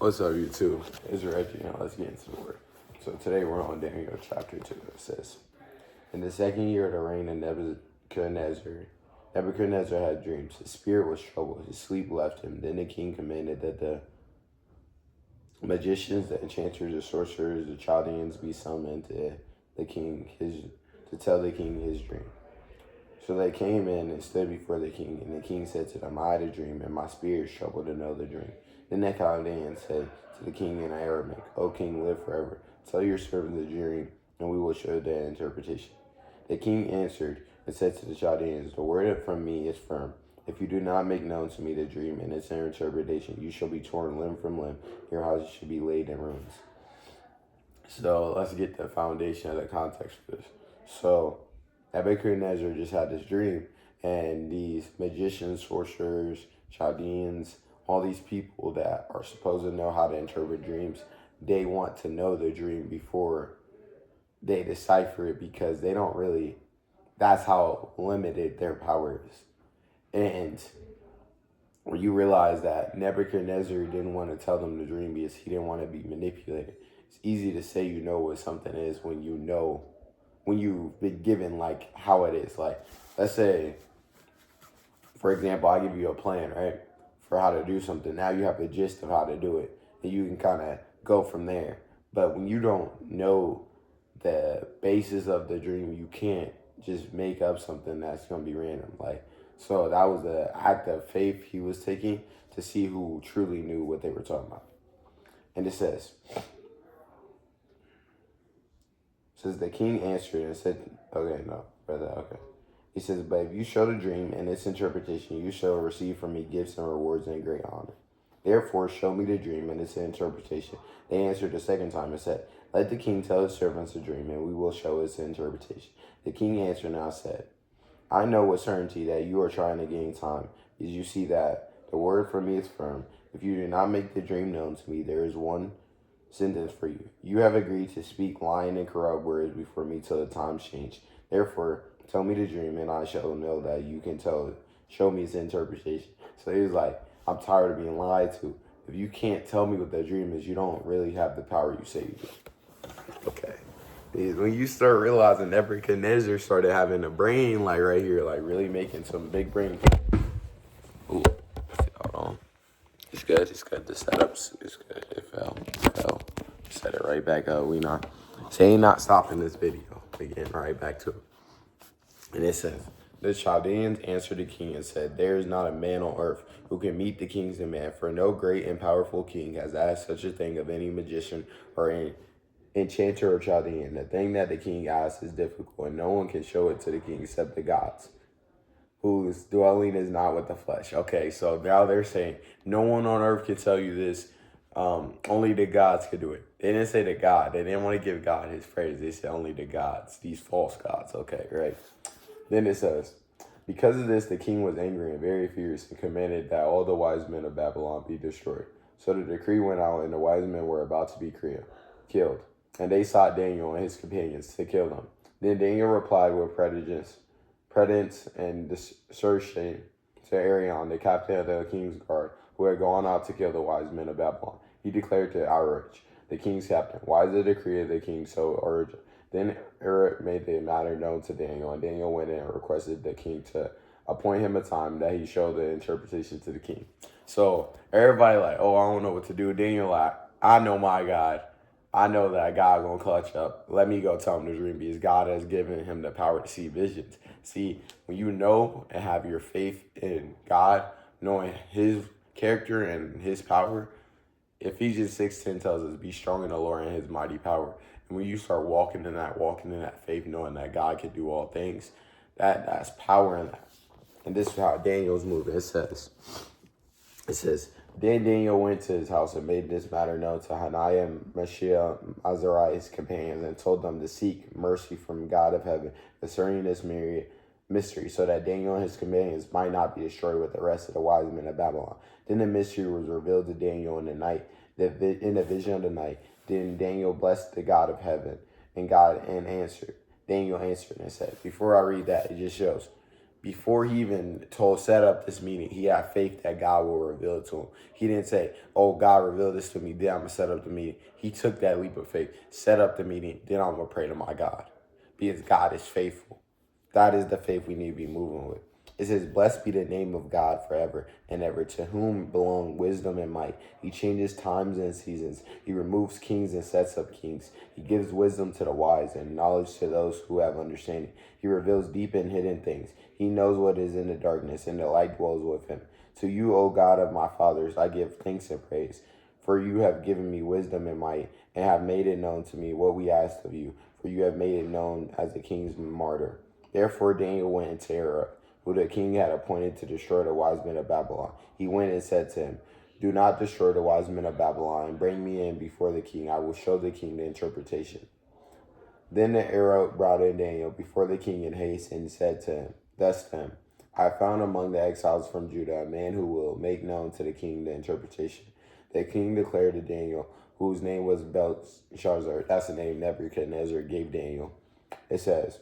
What's up, YouTube? It's Reggie, and let's get into the word. So today we're on Daniel chapter 2. It says, in the second year of the reign of Nebuchadnezzar had dreams. His spirit was troubled. His sleep left him. Then the king commanded that the magicians, the enchanters, the sorcerers, the Chaldeans be summoned to tell the king his dream. So they came in and stood before the king, and the king said to them, I had a dream, and my spirit is troubled to know the dream. Then the Chaldeans said to the king in Aramaic, O king, live forever. Tell your servant the dream, and we will show the interpretation. The king answered and said to the Chaldeans, the word from me is firm. If you do not make known to me the dream and its interpretation, you shall be torn limb from limb. Your houses should be laid in ruins. So let's get the foundation of the context for this. So Nebuchadnezzar just had this dream, and these magicians, sorcerers, Chaldeans, all these people that are supposed to know how to interpret dreams, they want to know the dream before they decipher it, because they don't really, that's how limited their power is. And when you realize that Nebuchadnezzar didn't want to tell them the dream because he didn't want to be manipulated. It's easy to say you know what something is when you know, when you've been given like how it is. Like, let's say, for example, I give you a plan, right, for how to do something. Now you have the gist of how to do it, and you can kind of go from there. But when you don't know the basis of the dream, you can't just make up something that's going to be random. Like, so that was the act of faith he was taking to see who truly knew what they were talking about. And it says, the king answered and said, okay, no, brother, okay. He says, but if you show the dream and its interpretation, you shall receive from me gifts and rewards and great honor. Therefore, show me the dream and its interpretation. They answered the second time and said, let the king tell his servants the dream, and we will show its interpretation. The king answered and said, I know with certainty that you are trying to gain time, because you see that the word from me is firm. If you do not make the dream known to me, there is one sentence for you. You have agreed to speak lying and corrupt words before me till the times change. Therefore, tell me the dream, and I shall know that you can show me its interpretation. So he was like, I'm tired of being lied to. If you can't tell me what the dream is, you don't really have the power you say you do. Okay. When you start realizing Nebuchadnezzar started having a brain, like right here, like really making some big brain. Ooh, hold on. It's good. The setups is good. It fell. Set it right back up. We not stopping this video. We getting right back to it. And it says, the Chaldeans answered the king and said, there is not a man on earth who can meet the king's demand, for no great and powerful king has asked such a thing of any magician or any enchanter or Chaldean. The thing that the king asks is difficult, and no one can show it to the king except the gods, whose dwelling is not with the flesh. Okay, so now they're saying no one on earth can tell you this. Only the gods could do it. They didn't say the God. They didn't want to give God his praise. They said only the gods, these false gods. Okay, right. Then it says, because of this, the king was angry and very furious and commanded that all the wise men of Babylon be destroyed. So the decree went out, and the wise men were about to be killed. And they sought Daniel and his companions to kill them. Then Daniel replied with prudence and discretion to Arion, the captain of the king's guard, who had gone out to kill the wise men of Babylon. He declared to Arach, the king's captain, why is the decree of the king so urgent? Then Arach made the matter known to Daniel, and Daniel went in and requested the king to appoint him a time that he showed the interpretation to the king. So everybody like, oh, I don't know what to do. Daniel like, I know my God. I know that God gonna clutch up. Let me go tell him the dream, because God has given him the power to see visions. See, when you know and have your faith in God, knowing his character and his power, Ephesians 6:10 tells us, be strong in the Lord and his mighty power. And when you start walking in that faith, knowing that God can do all things, that's power in that. And this is how Daniel's moving. It says, then Daniel went to his house and made this matter known to Hananiah, Mishael, Azariah, his companions, and told them to seek mercy from God of heaven concerning this mystery, so that Daniel and his companions might not be destroyed with the rest of the wise men of Babylon. Then the mystery was revealed to Daniel in the night, in the vision of the night. Then Daniel blessed the God of heaven, and Daniel answered and said, before I read that, it just shows, before he even set up this meeting, he had faith that God will reveal it to him. He didn't say, oh, God revealed this to me, then I'm going to set up the meeting. He took that leap of faith, set up the meeting, then I'm going to pray to my God. Because God is faithful. That is the faith we need to be moving with. It says, blessed be the name of God forever and ever, to whom belong wisdom and might. He changes times and seasons. He removes kings and sets up kings. He gives wisdom to the wise and knowledge to those who have understanding. He reveals deep and hidden things. He knows what is in the darkness, and the light dwells with him. To you, O God of my fathers, I give thanks and praise. For you have given me wisdom and might, and have made it known to me what we asked of you. For you have made it known as the king's martyr. Therefore Daniel went into terror, who the king had appointed to destroy the wise men of Babylon. He went and said to him, do not destroy the wise men of Babylon, and bring me in before the king. I will show the king the interpretation. Then the herald brought in Daniel before the king in haste, and said to him, thus to him, I found among the exiles from Judah a man who will make known to the king the interpretation. The king declared to Daniel, whose name was Belshazzar, that's the name Nebuchadnezzar gave Daniel. It says,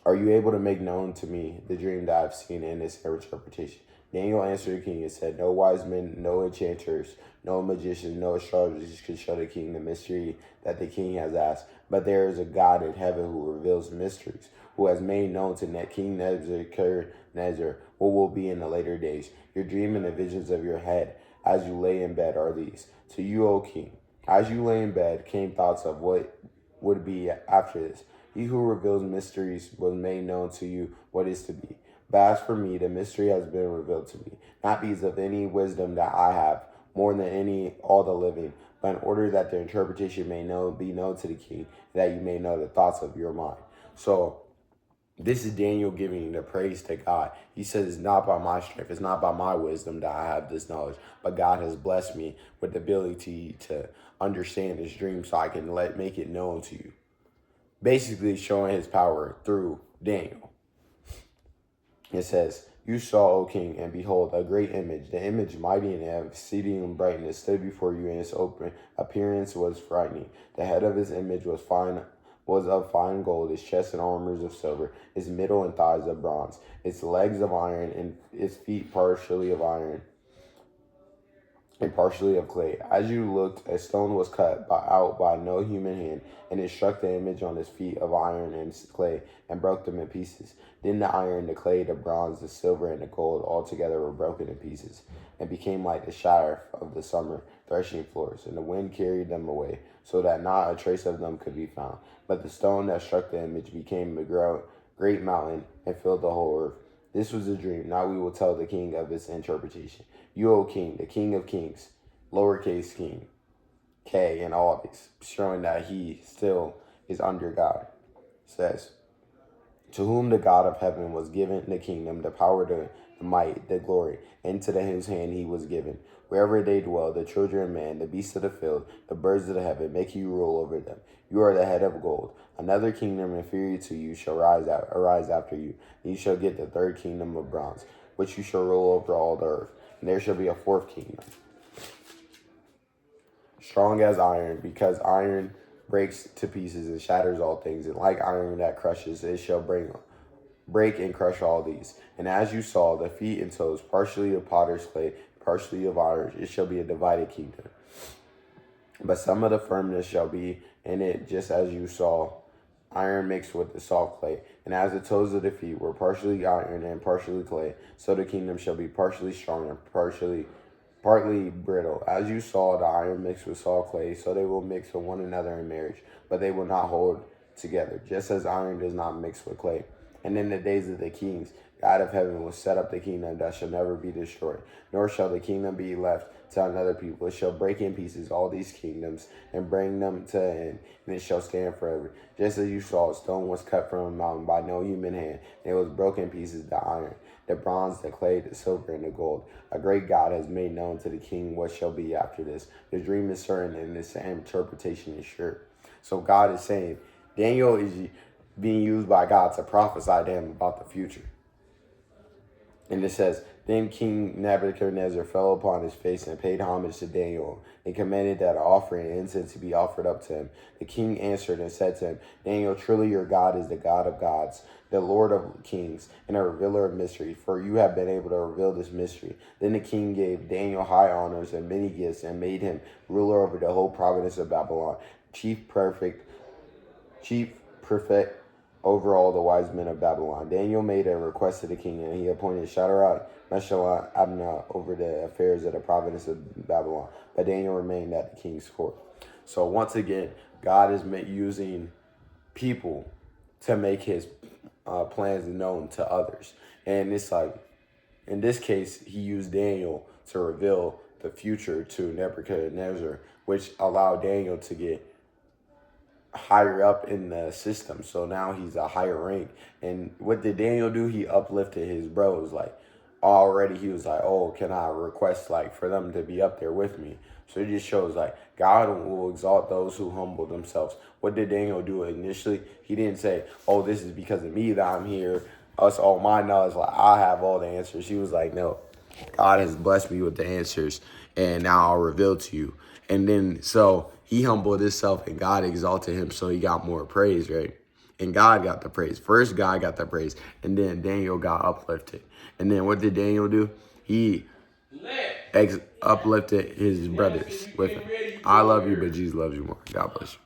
are you able to make known to me the dream that I have seen in its interpretation? Daniel answered the king and said, no wise men, no enchanters, no magicians, no astrologers can show the king the mystery that the king has asked. But there is a God in heaven who reveals mysteries, who has made known to King Nebuchadnezzar what will be in the later days. Your dream and the visions of your head as you lay in bed are these. To you, O king, as you lay in bed came thoughts of what would be after this. He who reveals mysteries was made known to you what is to be. But as for me, the mystery has been revealed to me, not because of any wisdom that I have, more than all the living, but in order that the interpretation may be known to the king, that you may know the thoughts of your mind. So this is Daniel giving the praise to God. He says, it's not by my strength, it's not by my wisdom that I have this knowledge, but God has blessed me with the ability to understand this dream so I can make it known to you. Basically showing his power through Daniel. It says, you saw, O king, and behold, a great image. The image, mighty and exceeding brightness, stood before you, and its open appearance was frightening. The head of his image was of fine gold, its chest and armors of silver, its middle and thighs of bronze, its legs of iron, and its feet partially of iron and partially of clay. As you looked, a stone was cut out by no human hand, and it struck the image on his feet of iron and clay, and broke them in pieces. Then the iron, the clay, the bronze, the silver, and the gold all together were broken in pieces, and became like the shatter of the summer threshing floors, and the wind carried them away, so that not a trace of them could be found. But the stone that struck the image became a great mountain, and filled the whole earth. This was a dream. Now we will tell the king of its interpretation. You, O king, the king of kings, lowercase king, K, and all these, showing that he still is under God, says, to whom the God of heaven was given the kingdom, the power, the might, the glory, and to whose hand he was given. Wherever they dwell, the children of man, the beasts of the field, the birds of the heaven, make you rule over them. You are the head of gold. Another kingdom inferior to you shall arise after you, and you shall get the third kingdom of bronze, which you shall rule over all the earth. And there shall be a fourth kingdom, strong as iron, because iron breaks to pieces and shatters all things, and like iron that crushes, it shall break and crush all these. And as you saw, the feet and toes, partially of potter's clay, partially of iron, it shall be a divided kingdom. But some of the firmness shall be in it, just as you saw, iron mixed with the soft clay. And as the toes of the feet were partially iron and partially clay, so the kingdom shall be partially strong and partly brittle. As you saw the iron mixed with soft clay, so they will mix with one another in marriage, but they will not hold together, just as iron does not mix with clay. And in the days of the kings, God of heaven will set up the kingdom that shall never be destroyed, nor shall the kingdom be left to another people. It shall break in pieces all these kingdoms and bring them to an end, and it shall stand forever. Just as you saw, a stone was cut from a mountain by no human hand, and it was broken in pieces, the iron, the bronze, the clay, the silver, and the gold. A great God has made known to the king what shall be after this. The dream is certain, and its interpretation is sure. So God is saying, Daniel is being used by God to prophesy to him about the future. And it says, then King Nebuchadnezzar fell upon his face and paid homage to Daniel and commanded that an offering and incense be offered up to him. The king answered and said to him, Daniel, truly your God is the God of gods, the Lord of kings, and a revealer of mystery, for you have been able to reveal this mystery. Then the king gave Daniel high honors and many gifts and made him ruler over the whole province of Babylon, chief prefect over all the wise men of Babylon. Daniel made a request to the king, and he appointed Shadrach, Meshach, and Abednego over the affairs of the province of Babylon. But Daniel remained at the king's court. So once again, God is using people to make his plans known to others. And it's like, in this case, he used Daniel to reveal the future to Nebuchadnezzar, which allowed Daniel to get higher up in the system. So now he's a higher rank. And what did Daniel do? He uplifted his bros. Like already he was like, oh, can I request like for them to be up there with me? So it just shows like God will exalt those who humble themselves. What did Daniel do initially? He didn't say, oh, this is because of me that I'm here. Us all my knowledge, like I have all the answers. He was like, no, God has blessed me with the answers, and now I'll reveal to you. And then so he humbled himself and God exalted him, so he got more praise, right? And God got the praise. First, God got the praise, and then Daniel got uplifted. And then what did Daniel do? He uplifted his brothers with him. I love you, but Jesus loves you more. God bless you.